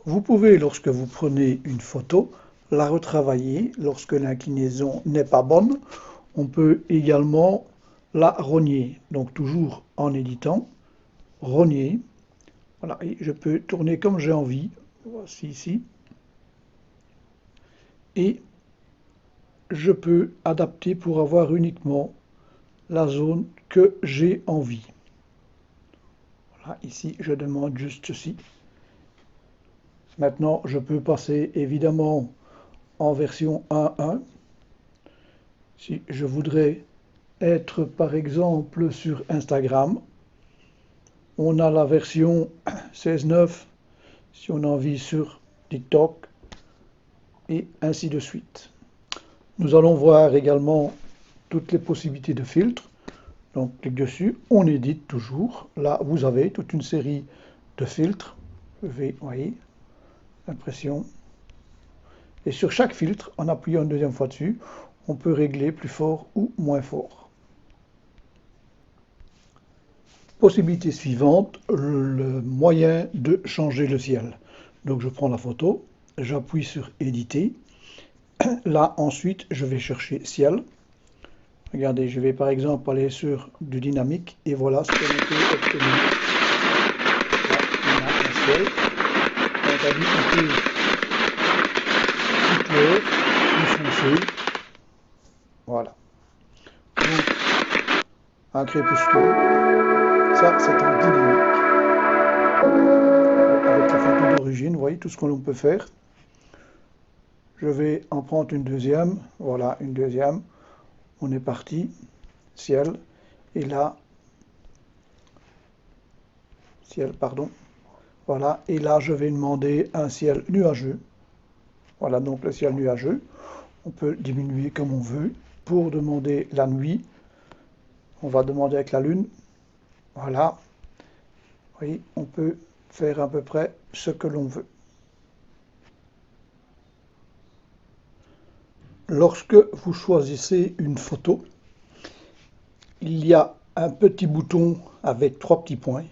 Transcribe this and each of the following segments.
Vous pouvez, lorsque vous prenez une photo, la retravailler lorsque l'inclinaison n'est pas bonne. On peut également la rogner. Donc toujours en éditant, rogner. Voilà, et je peux tourner comme j'ai envie. Voici ici. Et je peux adapter pour avoir uniquement la zone que j'ai envie. Voilà, ici, je demande juste ceci. Maintenant, je peux passer évidemment en version 1.1. Si je voudrais être par exemple sur Instagram, on a la version 16.9 si on a envie sur TikTok et ainsi de suite. Nous allons voir également toutes les possibilités de filtres. Donc clique dessus, on édite toujours. Là vous avez toute une série de filtres. Je vais, voyez, impression. Et sur chaque filtre, en appuyant une deuxième fois dessus, on peut régler plus fort ou moins fort. Possibilité suivante, le moyen de changer le ciel. Donc je prends la photo, j'appuie sur éditer. Là ensuite, je vais chercher ciel. Regardez, je vais par exemple aller sur du dynamique et voilà ce qu'on peut obtenir. Là, on a un ciel. On a dit un peu plus clair, plus foncé. Voilà. Donc, un crépuscule. Ça, c'est en dynamique. Avec la photo d'origine, vous voyez tout ce que l'on peut faire. Je vais en prendre une deuxième. Voilà, une deuxième. On est parti. Ciel. Et là, ciel, pardon. Voilà. Et là, je vais demander un ciel nuageux. Voilà donc le ciel nuageux. On peut diminuer comme on veut. Pour demander la nuit, on va demander avec la lune. Voilà. Vous voyez, on peut faire à peu près ce que l'on veut. Lorsque vous choisissez une photo, il y a un petit bouton avec 3 petits points.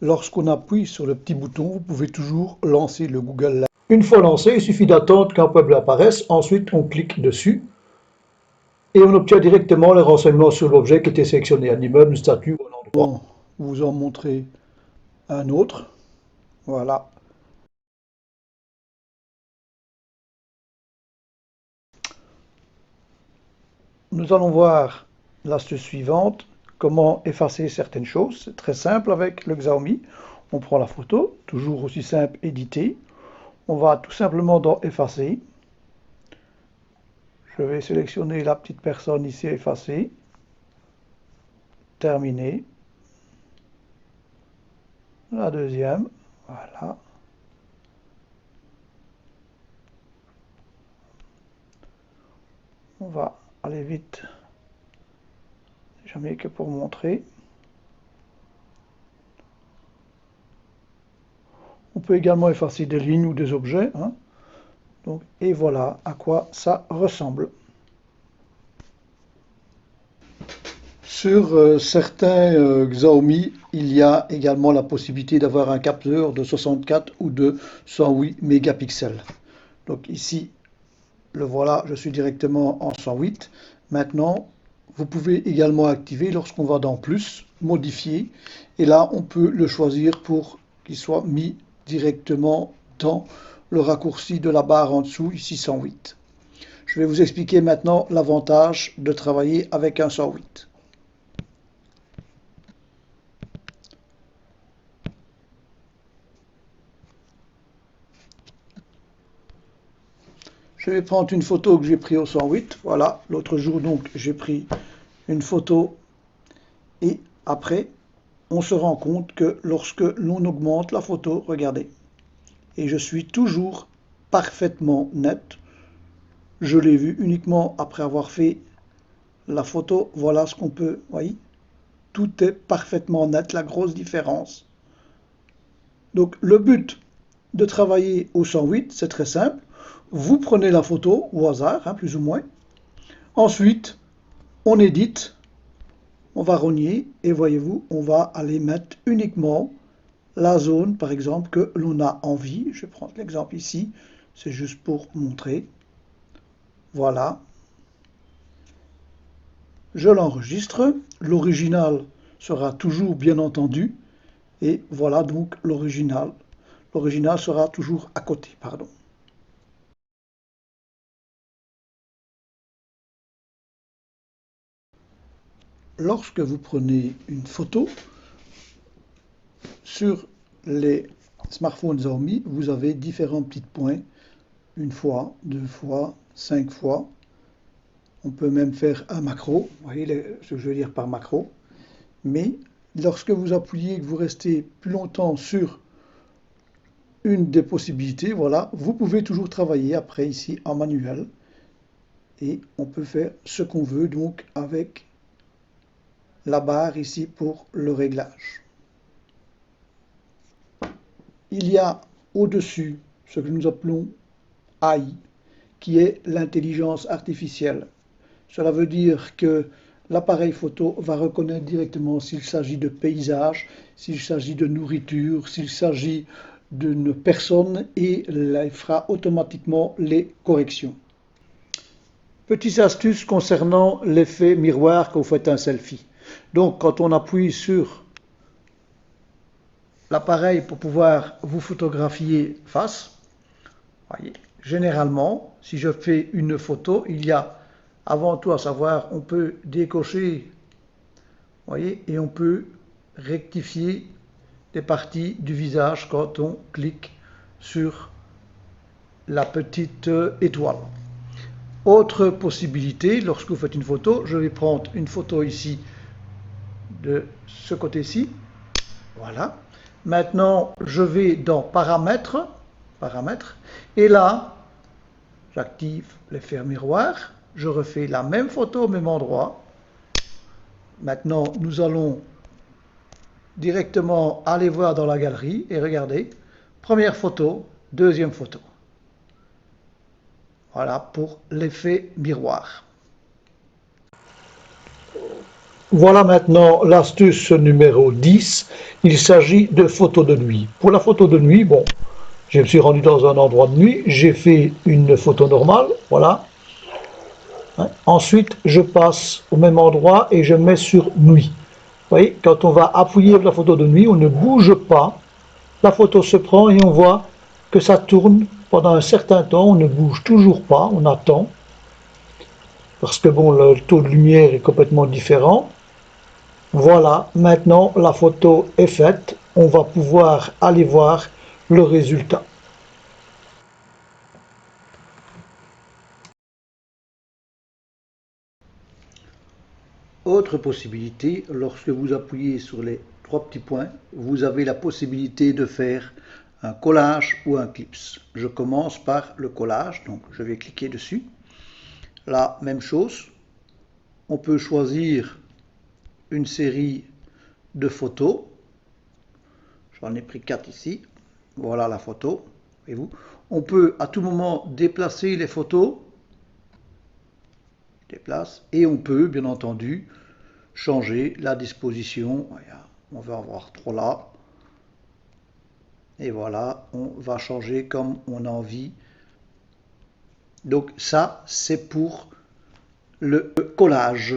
Lorsqu'on appuie sur le petit bouton, vous pouvez toujours lancer le Google Live. Une fois lancé, il suffit d'attendre qu'un peuple apparaisse. Ensuite, on clique dessus et on obtient directement les renseignements sur l'objet qui était sélectionné, un immeuble, une statue ou un endroit. Vous en montrer un autre. Voilà. Nous allons voir l'astuce suivante, comment effacer certaines choses. C'est très simple avec le Xiaomi. On prend la photo, toujours aussi simple, éditer. On va tout simplement dans effacer. Je vais sélectionner la petite personne ici, effacer. Terminé. La deuxième, voilà. On va aller vite, jamais que pour montrer. On peut également effacer des lignes ou des objets. Hein. Donc, et voilà à quoi ça ressemble. Sur certains Xiaomi, il y a également la possibilité d'avoir un capteur de 64 ou de 108 mégapixels. Donc ici, le voilà, je suis directement en 108. Maintenant, vous pouvez également activer lorsqu'on va dans plus, modifier, et là on peut le choisir pour qu'il soit mis directement dans le raccourci de la barre en dessous, ici 108. Je vais vous expliquer maintenant l'avantage de travailler avec un 108. Je vais prendre une photo que j'ai prise au 108. Voilà, l'autre jour donc j'ai pris une photo et après on se rend compte que lorsque l'on augmente la photo, regardez, et je suis toujours parfaitement net. Je l'ai vu uniquement après avoir fait la photo. Voilà ce qu'on peut, voyez, tout est parfaitement net, la grosse différence. Donc le but de travailler au 108, c'est très simple. Vous prenez la photo au hasard, hein, plus ou moins. Ensuite, on édite, on va rogner et voyez-vous, on va aller mettre uniquement la zone, par exemple, que l'on a envie. Je vais prendre l'exemple ici, c'est juste pour montrer. Voilà. Je l'enregistre. L'original sera toujours bien entendu. Et voilà donc l'original. L'original sera toujours à côté, pardon. Lorsque vous prenez une photo, sur les smartphones Xiaomi, vous avez différents petits points. Une fois, deux fois, 5 fois. On peut même faire un macro. Vous voyez ce que je veux dire par macro. Mais lorsque vous appuyez et que vous restez plus longtemps sur une des possibilités, voilà, vous pouvez toujours travailler après ici en manuel. Et on peut faire ce qu'on veut donc avec la barre ici pour le réglage. Il y a au-dessus ce que nous appelons AI, qui est l'intelligence artificielle. Cela veut dire que l'appareil photo va reconnaître directement s'il s'agit de paysage, s'il s'agit de nourriture, s'il s'agit d'une personne et il fera automatiquement les corrections. Petite astuce concernant l'effet miroir quand vous faites un selfie. Donc quand on appuie sur l'appareil pour pouvoir vous photographier face, voyez, généralement, si je fais une photo, il y a avant tout à savoir, on peut décocher, voyez, et on peut rectifier des parties du visage quand on clique sur la petite étoile. Autre possibilité, lorsque vous faites une photo, je vais prendre une photo ici de ce côté-ci. Voilà. Maintenant, je vais dans paramètres, et là, j'active l'effet miroir. Je refais la même photo au même endroit. Maintenant, nous allons directement aller voir dans la galerie et regarder. Première photo, deuxième photo. Voilà pour l'effet miroir. Voilà maintenant l'astuce numéro 10. Il s'agit de photos de nuit. Pour la photo de nuit, bon, je me suis rendu dans un endroit de nuit, j'ai fait une photo normale, voilà. Ensuite, je passe au même endroit et je mets sur nuit. Vous voyez, quand on va appuyer sur la photo de nuit, on ne bouge pas. La photo se prend et on voit que ça tourne pendant un certain temps. On ne bouge toujours pas, on attend. Parce que bon, le taux de lumière est complètement différent. Voilà, maintenant la photo est faite. On va pouvoir aller voir le résultat. Autre possibilité, lorsque vous appuyez sur les trois petits points, vous avez la possibilité de faire un collage ou un clips. Je commence par le collage, donc je vais cliquer dessus. La même chose, on peut choisir une série de photos. J'en ai pris 4 ici. Voilà la photo. Voyez-vous. On peut à tout moment déplacer les photos. Déplace. Et on peut, bien entendu, changer la disposition. On va en voir 3 là. Et voilà, on va changer comme on a envie. Donc ça, c'est pour le collage.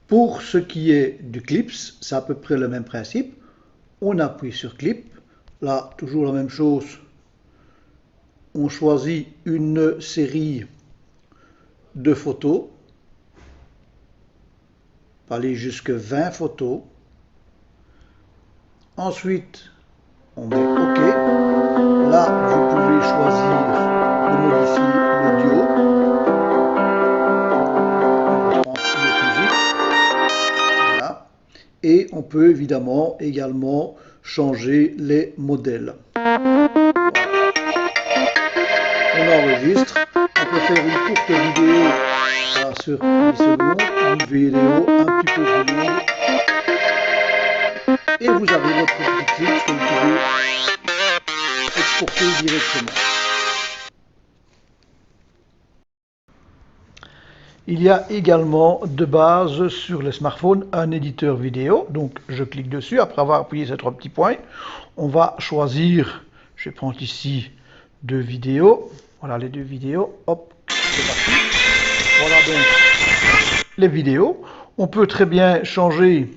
Pour ce qui est du clips, c'est à peu près le même principe. On appuie sur clip. Là, toujours la même chose. On choisit une série de photos. On peut aller jusqu'à 20 photos. Ensuite, on met OK. Là, vous pouvez choisir de modifier l'audio. On va prendre une autre musique. Voilà. Et on peut évidemment également changer les modèles. On enregistre. On peut faire une courte vidéo sur 10 secondes, une vidéo un petit peu plus longue. Et vous avez votre petit clip que vous pouvez exporter directement. Il y a également de base sur le smartphone un éditeur vidéo. Donc je clique dessus après avoir appuyé ces trois petits points. On va choisir, je vais prendre ici deux vidéos. Voilà les deux vidéos. Hop, c'est parti. Voilà donc les vidéos. On peut très bien changer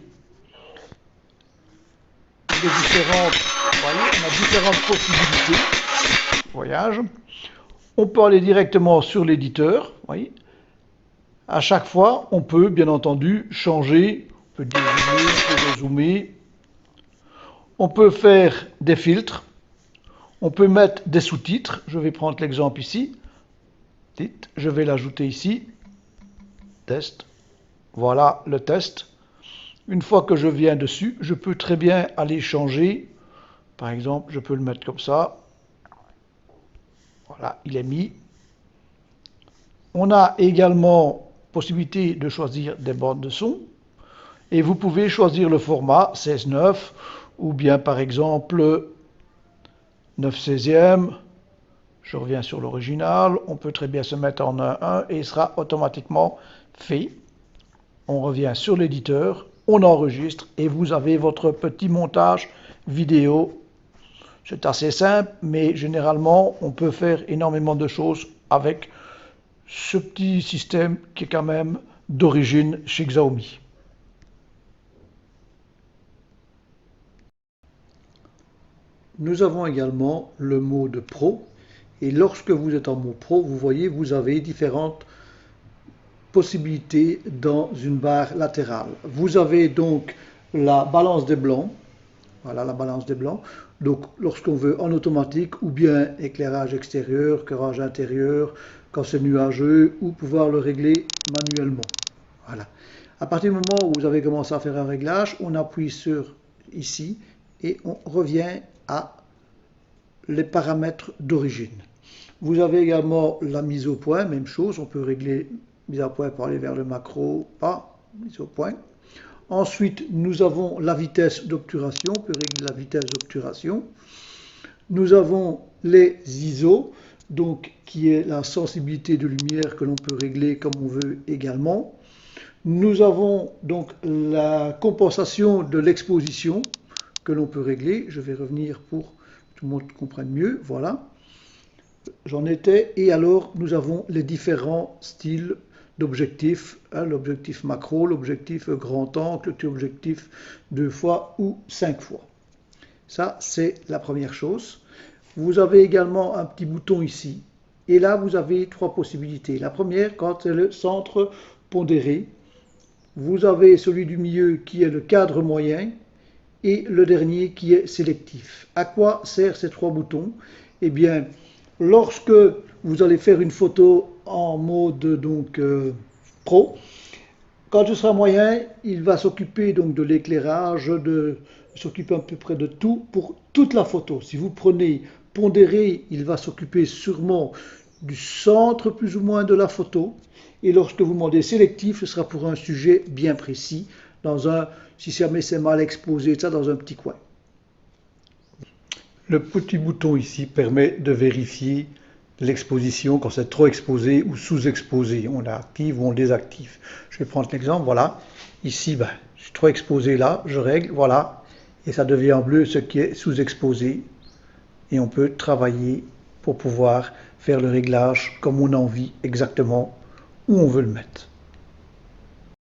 les différentes, vous voyez, on a différentes possibilités. Voyage. On peut aller directement sur l'éditeur, voyez. À chaque fois, on peut bien entendu changer, on peut dézoomer, on peut zoomer, on peut faire des filtres, on peut mettre des sous-titres. Je vais prendre l'exemple ici. Je vais l'ajouter ici. Test. Voilà le test. Une fois que je viens dessus, je peux très bien aller changer. Par exemple, je peux le mettre comme ça. Voilà, il est mis. On a également possibilité de choisir des bandes de son. Et vous pouvez choisir le format 16:9 ou bien par exemple 9/16. Je reviens sur l'original. On peut très bien se mettre en 1:1 et il sera automatiquement fait. On revient sur l'éditeur, on enregistre et vous avez votre petit montage vidéo. C'est assez simple, mais généralement, on peut faire énormément de choses avec ce petit système qui est quand même d'origine chez Xiaomi. Nous avons également le mode Pro. Et lorsque vous êtes en mode Pro, vous voyez, vous avez différentes possibilités dans une barre latérale. Vous avez donc la balance des blancs. Voilà la balance des blancs. Donc lorsqu'on veut en automatique ou bien éclairage extérieur, éclairage intérieur, quand c'est nuageux, ou pouvoir le régler manuellement. Voilà. À partir du moment où vous avez commencé à faire un réglage, on appuie sur ici et on revient à les paramètres d'origine. Vous avez également la mise au point, même chose, on peut régler mise au point pour aller vers le macro, pas mise au point. Ensuite, nous avons la vitesse d'obturation, on peut régler la vitesse d'obturation. Nous avons les ISO, donc qui est la sensibilité de lumière que l'on peut régler comme on veut également. Nous avons donc la compensation de l'exposition que l'on peut régler. Je vais revenir pour que tout le monde comprenne mieux. Voilà. J'en étais. Et alors, nous avons les différents styles d'objectifs, hein, l'objectif macro, l'objectif grand angle, l'objectif 2 fois ou 5 fois. Ça, c'est la première chose. Vous avez également un petit bouton ici. Et là, vous avez trois possibilités. La première, quand c'est le centre pondéré, vous avez celui du milieu qui est le cadre moyen et le dernier qui est sélectif. À quoi servent ces trois boutons? Eh bien, lorsque vous allez faire une photo en mode donc pro, quand ce sera moyen, il va s'occuper donc de l'éclairage, s'occuper à peu près de tout pour toute la photo. Si vous prenez pondéré, il va s'occuper sûrement du centre plus ou moins de la photo. Et lorsque vous demandez sélectif, ce sera pour un sujet bien précis, si jamais c'est mal exposé, ça dans un petit coin. Le petit bouton ici permet de vérifier l'exposition quand c'est trop exposé ou sous-exposé. On l'active ou on le désactive. Je vais prendre l'exemple, voilà. Ici, je suis trop exposé là, je règle, voilà. Et ça devient en bleu ce qui est sous-exposé. Et on peut travailler pour pouvoir faire le réglage comme on a envie exactement où on veut le mettre.